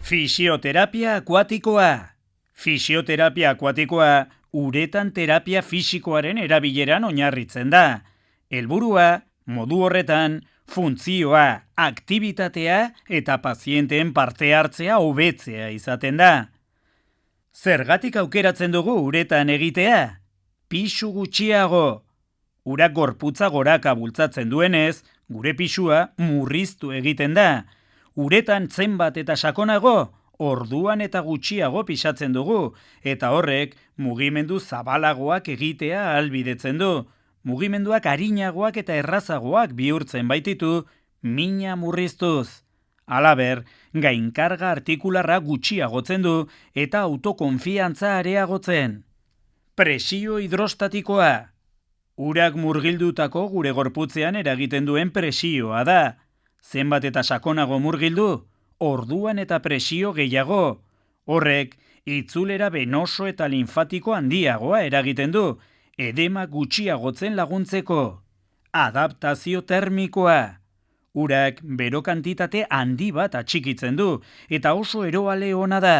Fisioterapia akuatikoa. Fisioterapia akuatikoa uretan terapia fisikoaren erabileran oinarritzen da. Helburua, modu horretan, funtzioa, aktibitatea eta pazienteen parte hartzea hobetzea izaten da. Zergatik aukeratzen dugu uretan egitea? Pisu gutxiago. Urak gorputza goraka bultzatzen duenez, gure pisua murriztu egiten da. Uretan zenbat eta sakonago, orduan eta gutxiago pisatzen dugu, eta horrek mugimendu zabalagoak egitea ahalbidetzen du. Mugimenduak arinagoak eta errazagoak bihurtzen baititu, mina murriztuz. Halaber, gainkarga artikularra gutxiagotzen du eta autokonfiantza areagotzen. Presio hidrostatikoa. Urak murgildutako gure gorputzean eragiten duen presioa da. Zenbat eta sakonago murgildu, orduan eta presio gehiago. Horrek, itzulera benoso eta linfatiko handiagoa eragiten du, edema gutxiagotzen laguntzeko. Adaptazio termikoa. Urak bero kantitate handi bat atxikitzen du, eta oso eroale ona da.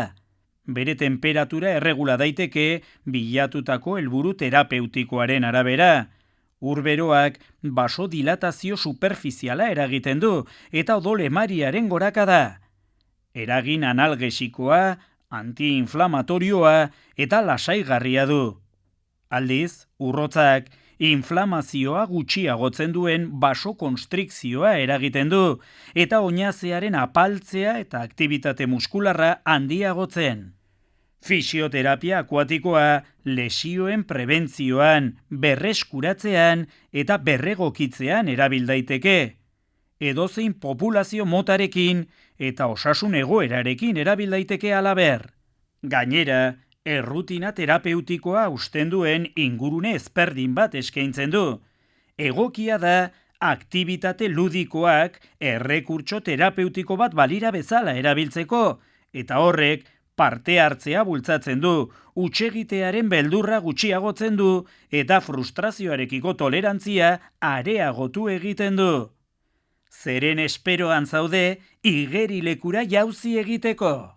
Bere temperatura erregula daiteke bilatutako helburu terapeutikoaren arabera. Urberoak basodilatazio superfiziala eragiten du eta odol emariaren gorakada. Eragin analgesikoa, antiinflamatorioa eta lasaigarria du. Aldiz, urrotzak inflamazioa gutxiagotzen duen basokonstrikzioa eragiten du eta oinazearen apaltzea eta aktibitate muskularra handiagotzen. Fisioterapia akuatikoa lesioen prebentzioan, berreskuratzean eta berregokitzean erabil daiteke. Edozein populazio motarekin eta osasun egoerarekin erabil daiteke halaber. Gainera, errutina terapeutikoa usten duen ingurune ezberdin bat eskaintzen du. Egokia da aktibitate ludikoak errekurtso terapeutiko bat balira bezala erabiltzeko, eta horrek parte hartzea bultzatzen du, hutsegitearen beldurra gutxiagotzen du eta frustrazioarekiko tolerantzia areagotu egiten du. Zeren esperoan zaude igerilekura jauzi egiteko.